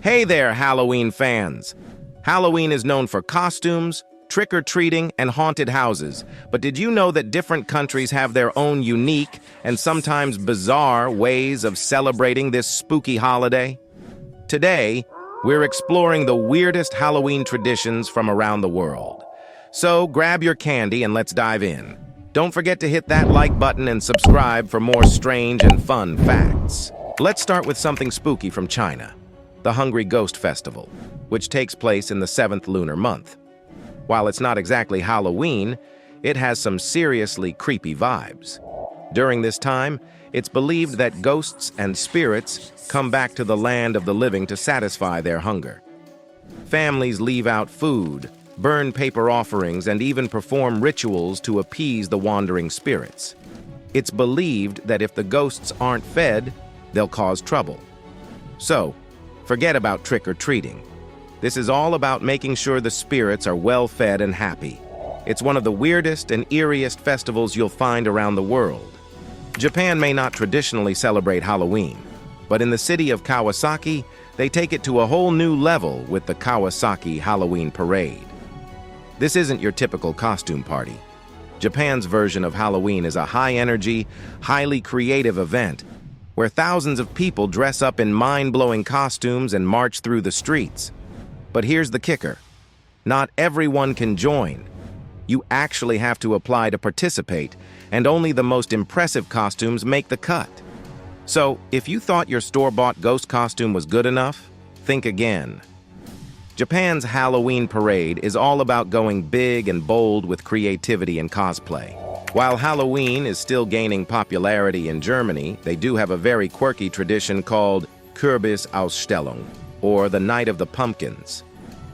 Hey there, Halloween fans! Halloween is known for costumes, trick-or-treating, and haunted houses. But did you know that different countries have their own unique and sometimes bizarre ways of celebrating this spooky holiday? Today, we're exploring the weirdest Halloween traditions from around the world. So grab your candy and let's dive in. Don't forget to hit that like button and subscribe for more strange and fun facts. Let's start with something spooky from China, the Hungry Ghost Festival, which takes place in the 7th lunar month. While it's not exactly Halloween, it has some seriously creepy vibes. During this time, it's believed that ghosts and spirits come back to the land of the living to satisfy their hunger. Families leave out food, burn paper offerings, and even perform rituals to appease the wandering spirits. It's believed that if the ghosts aren't fed, they'll cause trouble. So, forget about trick-or-treating. This is all about making sure the spirits are well-fed and happy. It's one of the weirdest and eeriest festivals you'll find around the world. Japan may not traditionally celebrate Halloween, but in the city of Kawasaki, they take it to a whole new level with the Kawasaki Halloween Parade. This isn't your typical costume party. Japan's version of Halloween is a high-energy, highly creative event where thousands of people dress up in mind-blowing costumes and march through the streets. But here's the kicker. Not everyone can join. You actually have to apply to participate, and only the most impressive costumes make the cut. So, if you thought your store-bought ghost costume was good enough, think again. Japan's Halloween Parade is all about going big and bold with creativity and cosplay. While Halloween is still gaining popularity in Germany, they do have a very quirky tradition called Kürbisausstellung, or the Night of the Pumpkins.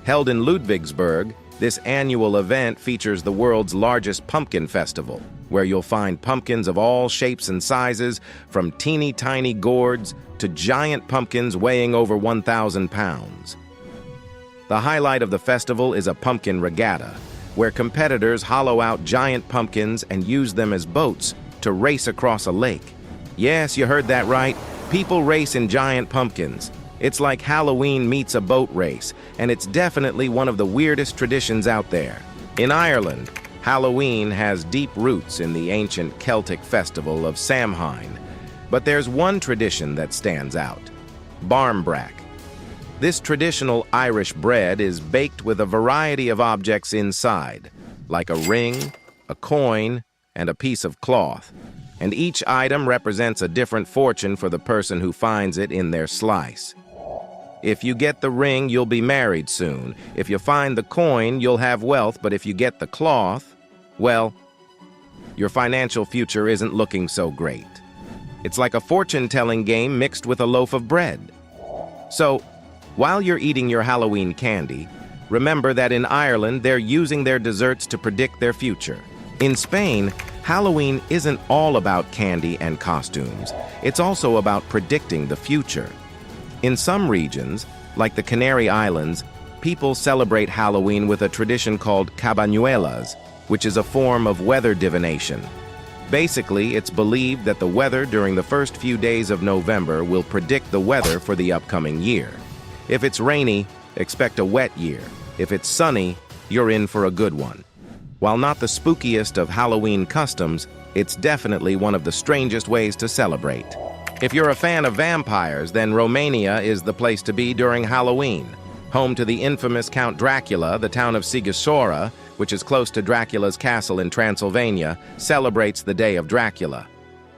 Held in Ludwigsburg, this annual event features the world's largest pumpkin festival, where you'll find pumpkins of all shapes and sizes, from teeny-tiny gourds to giant pumpkins weighing over 1,000 pounds. The highlight of the festival is a pumpkin regatta, where competitors hollow out giant pumpkins and use them as boats to race across a lake. Yes, you heard that right. People race in giant pumpkins. It's like Halloween meets a boat race, and it's definitely one of the weirdest traditions out there. In Ireland, Halloween has deep roots in the ancient Celtic festival of Samhain. But there's one tradition that stands out: barmbrack. This traditional Irish bread is baked with a variety of objects inside, like a ring, a coin, and a piece of cloth. And each item represents a different fortune for the person who finds it in their slice. If you get the ring, you'll be married soon. If you find the coin, you'll have wealth. But if you get the cloth, well, your financial future isn't looking so great. It's like a fortune-telling game mixed with a loaf of bread. So, while you're eating your Halloween candy, remember that in Ireland, they're using their desserts to predict their future. In Spain, Halloween isn't all about candy and costumes. It's also about predicting the future. In some regions, like the Canary Islands, people celebrate Halloween with a tradition called cabañuelas, which is a form of weather divination. Basically, it's believed that the weather during the first few days of November will predict the weather for the upcoming year. If it's rainy, expect a wet year. If it's sunny, you're in for a good one. While not the spookiest of Halloween customs, it's definitely one of the strangest ways to celebrate. If you're a fan of vampires, then Romania is the place to be during Halloween. Home to the infamous Count Dracula, the town of Sighisoara, which is close to Dracula's castle in Transylvania, celebrates the Day of Dracula.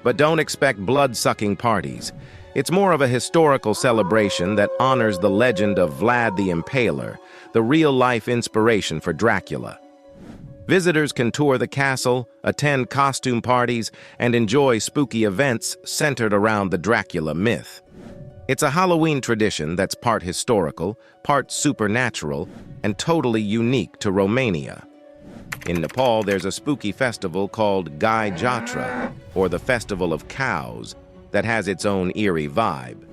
But don't expect blood-sucking parties. It's more of a historical celebration that honors the legend of Vlad the Impaler, the real-life inspiration for Dracula. Visitors can tour the castle, attend costume parties, and enjoy spooky events centered around the Dracula myth. It's a Halloween tradition that's part historical, part supernatural, and totally unique to Romania. In Nepal, there's a spooky festival called Gai Jatra, or the Festival of Cows, that has its own eerie vibe.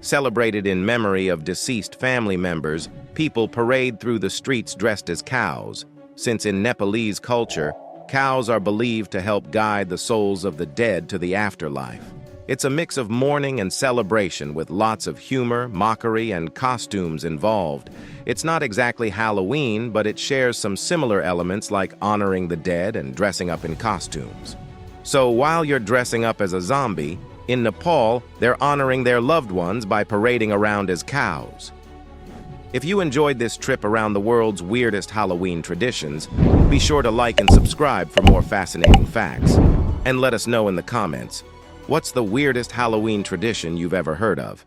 Celebrated in memory of deceased family members, people parade through the streets dressed as cows, since in Nepalese culture, cows are believed to help guide the souls of the dead to the afterlife. It's a mix of mourning and celebration with lots of humor, mockery, and costumes involved. It's not exactly Halloween, but it shares some similar elements like honoring the dead and dressing up in costumes. So while you're dressing up as a zombie, in Nepal, they're honoring their loved ones by parading around as cows. If you enjoyed this trip around the world's weirdest Halloween traditions, be sure to like and subscribe for more fascinating facts. And let us know in the comments, what's the weirdest Halloween tradition you've ever heard of?